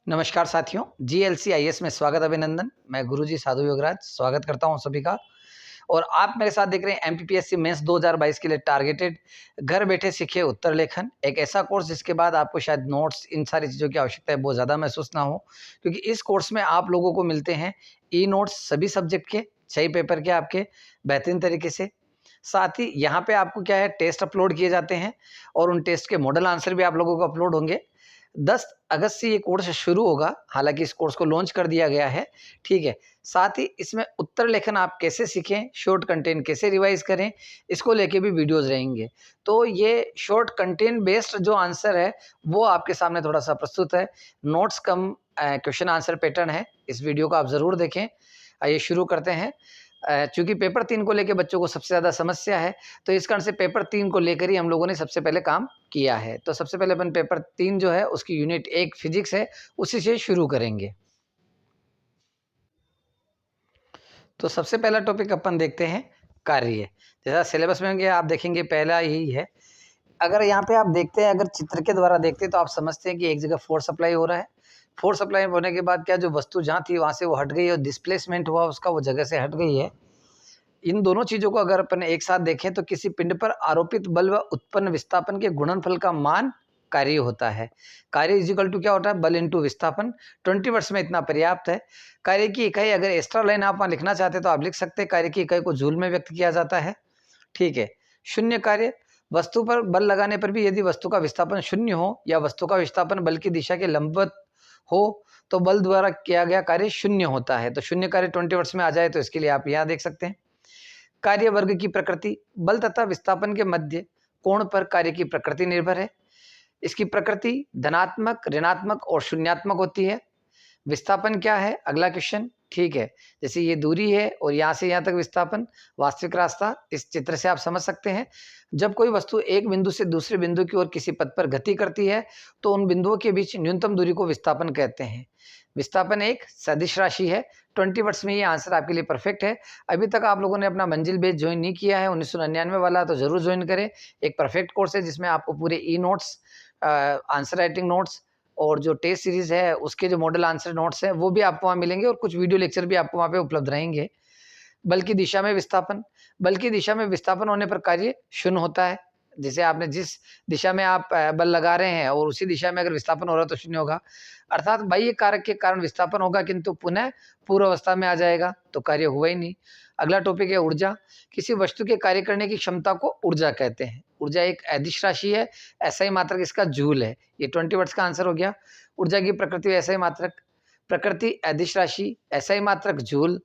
नमस्कार साथियों, GLC IAS में स्वागत अभिनंदन। मैं गुरुजी साधु योगराज स्वागत करता हूं सभी का। और आप मेरे साथ देख रहे हैं एमपीपीएससी मेंस 2022 के लिए टारगेटेड घर बैठे सीखिए उत्तर लेखन, एक ऐसा कोर्स जिसके बाद आपको शायद नोट्स इन सारी चीज़ों की आवश्यकता है बहुत ज़्यादा महसूस ना हो, क्योंकि इस कोर्स में आप लोगों को मिलते हैं ई नोट्स सभी सब्जेक्ट के 6 पेपर के आपके बेहतरीन तरीके से। साथ ही यहाँ पे आपको क्या है, टेस्ट अपलोड किए जाते हैं और उन टेस्ट के मॉडल आंसर भी आप लोगों को अपलोड होंगे। 10 अगस्त से ये कोर्स शुरू होगा, हालांकि इस कोर्स को लॉन्च कर दिया गया है, ठीक है। साथ ही इसमें उत्तर लेखन आप कैसे सीखें, शॉर्ट कंटेंट कैसे रिवाइज करें, इसको लेके भी वीडियोस रहेंगे। तो ये शॉर्ट कंटेंट बेस्ड जो आंसर है वो आपके सामने थोड़ा सा प्रस्तुत है। नोट्स कम क्वेश्चन आंसर पैटर्न है, इस वीडियो को आप ज़रूर देखें। आइए शुरू करते हैं। चूँकि पेपर 3 को लेके बच्चों को सबसे ज़्यादा समस्या है, तो इस कारण से पेपर 3 को लेकर ही हम लोगों ने सबसे पहले काम किया है। तो सबसे पहले अपन पेपर 3 जो है उसकी यूनिट 1 फिजिक्स है, उसी से शुरू करेंगे। तो सबसे पहला टॉपिक अपन देखते हैं कार्य। जैसा सिलेबस में आप देखेंगे पहला यही है। अगर यहाँ पे आप देखते हैं, अगर चित्र के द्वारा देखते हैं तो आप समझते हैं कि एक जगह फोर्स अप्लाई हो रहा है। फोर्स अप्लाई होने के बाद क्या, जो वस्तु जहाँ थी वहाँ से वो हट गई और डिस्प्लेसमेंट हुआ उसका, वो जगह से हट गई है। इन दोनों चीजों को अगर अपन एक साथ देखें तो किसी पिंड पर आरोपित बल व उत्पन्न विस्थापन के गुणनफल का मान कार्य होता है। कार्य इजिकल टू क्या होता है, बल इंटू विस्थापन। 20 वर्ष में इतना पर्याप्त है। कार्य की इकाई अगर एक्स्ट्रा लाइन आप वहाँ लिखना चाहते हैं तो आप लिख सकते हैं, कार्य की इकाई को जूल में व्यक्त किया जाता है, ठीक है। शून्य कार्य, वस्तु पर बल लगाने पर भी यदि वस्तु का विस्थापन शून्य हो या वस्तु का विस्थापन बल की दिशा के लंबवत हो तो बल द्वारा किया गया कार्य शून्य होता है। तो शून्य कार्य 20 वर्ष में आ जाए तो इसके लिए आप यहाँ देख सकते हैं। कार्य वर्ग की प्रकृति, बल तथा विस्थापन के मध्य कोण पर कार्य की प्रकृति निर्भर है। इसकी प्रकृति धनात्मक, ऋणात्मक और शून्यात्मक होती है। विस्थापन क्या है, अगला क्वेश्चन, ठीक है। जैसे ये दूरी है और यहाँ से यहाँ तक विस्थापन, वास्तविक रास्ता इस चित्र से आप समझ सकते हैं। जब कोई वस्तु एक बिंदु से दूसरे बिंदु की ओर किसी पथ पर गति करती है तो उन बिंदुओं के बीच न्यूनतम दूरी को विस्थापन कहते हैं। विस्थापन एक सदिश राशि है। 20 वर्ड्स में ये आंसर आपके लिए परफेक्ट है। अभी तक आप लोगों ने अपना मंजिल बेस ज्वाइन नहीं किया है 1999 वाला, तो जरूर ज्वाइन करें। एक परफेक्ट कोर्स है जिसमें आपको पूरे e notes, answer writing notes और जो टेस्ट सीरीज है उसके जो मॉडल आंसर नोट्स हैं वो भी आपको वहाँ मिलेंगे और कुछ वीडियो लेक्चर भी आपको वहाँ पे उपलब्ध रहेंगे। बल की दिशा में विस्थापन, बल की दिशा में विस्थापन होने पर कार्य शून्य होता है। जैसे आपने जिस दिशा में आप बल लगा रहे हैं और उसी दिशा में अगर विस्थापन हो रहा है तो शून्य होगा, अर्थात बाह्य कारक के कारण विस्थापन होगा किंतु पुनः पूर्व अवस्था में आ जाएगा, तो कार्य हुआ ही नहीं। अगला टॉपिक है ऊर्जा। किसी वस्तु के कार्य करने की क्षमता को ऊर्जा कहते हैं। ऊर्जा एक अदिश राशि है, SI मात्रक इसका जूल है। ये 20 वर्ड्स का आंसर हो गया। ऊर्जा की प्रकृति SI मात्रक, प्रकृति अदिश राशि, SI मात्रक जूल।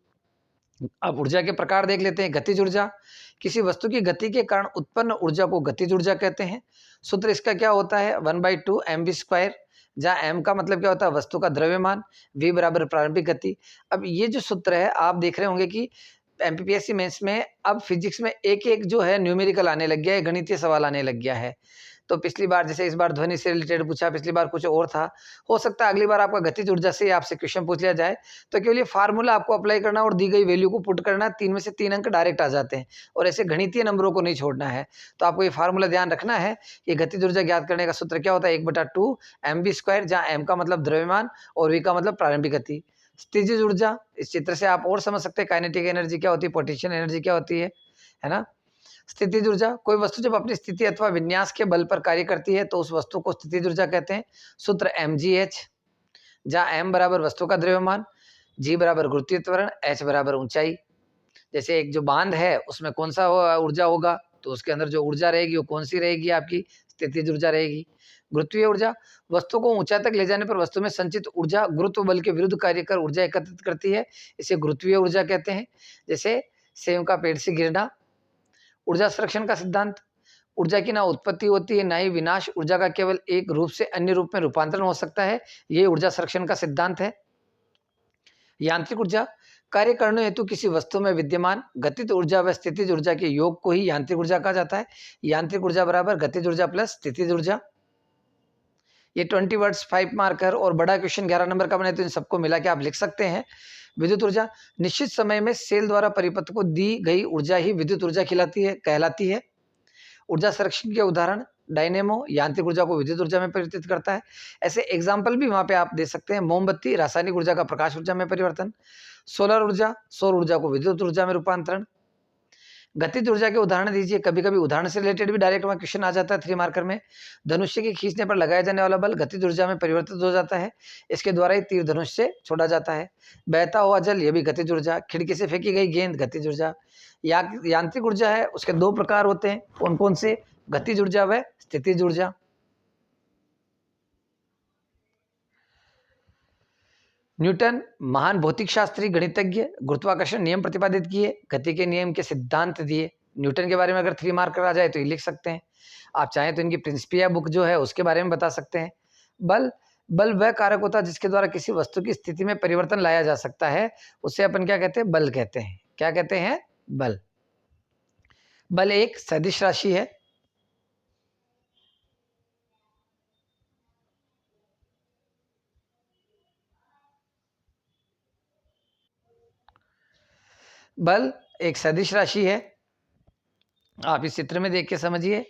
अब ऊर्जा के प्रकार देख लेते हैं। गतिज ऊर्जा, किसी वस्तु की गति के कारण उत्पन्न ऊर्जा को गतिज ऊर्जा कहते हैं। सूत्र इसका क्या होता है, 1/2 mv², जहाँ m का मतलब क्या होता है, वस्तु का द्रव्यमान, v बराबर प्रारंभिक गति। अब ये जो सूत्र है आप देख रहे होंगे कि एमपीपीएससी मेंस में अब फिजिक्स में एक एक जो है न्यूमेरिकल आने लग गया है, गणितीय सवाल आने लग गया है। तो पिछली बार जैसे इस बार ध्वनि से रिलेटेड पूछा, पिछली बार कुछ और था, हो सकता है अगली बार आपका गतिज ऊर्जा से आपसे क्वेश्चन पूछ लिया जाए। तो केवल ये फार्मूला आपको अप्लाई करना और दी गई वैल्यू को पुट करना, 3 में से 3 अंक डायरेक्ट आ जाते हैं और ऐसे गणितीय नंबरों को नहीं छोड़ना है। तो आपको ये फार्मूला ध्यान रखना है कि गतिज ऊर्जा ज्ञात करने का सूत्र क्या होता है, 1/2 mv², जहाँ m का मतलब द्रव्यमान और v का मतलब प्रारंभिक गति। स्थितिज ऊर्जा, इस चित्र से आप और समझ सकते हैं काइनेटिक एनर्जी क्या होती है, पोटेंशियल एनर्जी क्या होती है ना। स्थितिज ऊर्जा, कोई वस्तु जब अपनी स्थिति अथवा विन्यास के बल पर कार्य करती है तो उस वस्तु को स्थितिज ऊर्जा कहते हैं। सूत्र mgh, जहाँ m बराबर वस्तु का द्रव्यमान, g बराबर गुरुत्वीय त्वरण, h बराबर ऊंचाई। जैसे एक जो बांध है उसमें कौन सा ऊर्जा होगा, तो उसके अंदर जो ऊर्जा रहेगी वो कौन सी रहेगी, आपकी स्थितिज ऊर्जा रहेगी। गुरुत्वीय ऊर्जा, वस्तु को ऊंचाई तक ले जाने पर वस्तु में संचित ऊर्जा गुरुत्व बल के विरुद्ध कार्य कर ऊर्जा एकत्रित करती है, इसे गुरुत्वीय ऊर्जा कहते हैं। जैसे सेब का पेड़ से गिरना। ऊर्जा संरक्षण का सिद्धांत, ऊर्जा की ना उत्पत्ति होती है ना ही विनाश, ऊर्जा का केवल एक रूप से अन्य रूप में रूपांतरण हो सकता है, ये ऊर्जा संरक्षण का सिद्धांत है। यांत्रिक ऊर्जा, कार्य करने हेतु किसी वस्तु में विद्यमान गतिज ऊर्जा व स्थितिज ऊर्जा के योग को ही यांत्रिक ऊर्जा कहा जाता है। यांत्रिक ऊर्जा बराबर गतिज ऊर्जा प्लस स्थितिज ऊर्जा। ये 20 वर्ड्स 5 मार्कर और बड़ा क्वेश्चन 11 नंबर का बने तो इन सबको मिला के आप लिख सकते हैं। विद्युत ऊर्जा, निश्चित समय में सेल द्वारा परिपथ को दी गई ऊर्जा ही विद्युत ऊर्जा कहलाती है। ऊर्जा संरक्षण के उदाहरण, डायनेमो यांत्रिक ऊर्जा को विद्युत ऊर्जा में परिवर्तित करता है। ऐसे एग्जाम्पल भी वहाँ पे आप दे सकते हैं। मोमबत्ती रासायनिक ऊर्जा का प्रकाश ऊर्जा में परिवर्तन, सोलर ऊर्जा सौर ऊर्जा को विद्युत ऊर्जा में रूपांतरण। गतिज ऊर्जा के उदाहरण दीजिए। कभी कभी उदाहरण से रिलेटेड भी डायरेक्ट वहाँ क्वेश्चन आ जाता है 3 मार्कर में। धनुष्य के खींचने पर लगाया जाने वाला बल गतिज ऊर्जा में परिवर्तित हो जाता है, इसके द्वारा ही तीर धनुष से छोड़ा जाता है। बहता हुआ जल, ये भी गतिज ऊर्जा। खिड़की से फेंकी गई गेंद गतिज ऊर्जा। यांत्रिक ऊर्जा है, उसके 2 प्रकार होते हैं। कौन कौन से? गतिज ऊर्जा व स्थितिज ऊर्जा। न्यूटन महान भौतिक शास्त्री, गणितज्ञ, गुरुत्वाकर्षण नियम प्रतिपादित किए, गति के नियम के सिद्धांत दिए। न्यूटन के बारे में अगर 3 मार्कर आ जाए तो ये लिख सकते हैं। आप चाहें तो इनकी प्रिंसिपिया बुक जो है उसके बारे में बता सकते हैं। बल, बल वह कारक होता है जिसके द्वारा किसी वस्तु की स्थिति में परिवर्तन लाया जा सकता है, उसे अपन क्या कहते हैं? बल कहते हैं। क्या कहते हैं? बल। बल एक सदिश राशि है। बल एक सदिश राशि है। आप इस चित्र में देख के समझिए।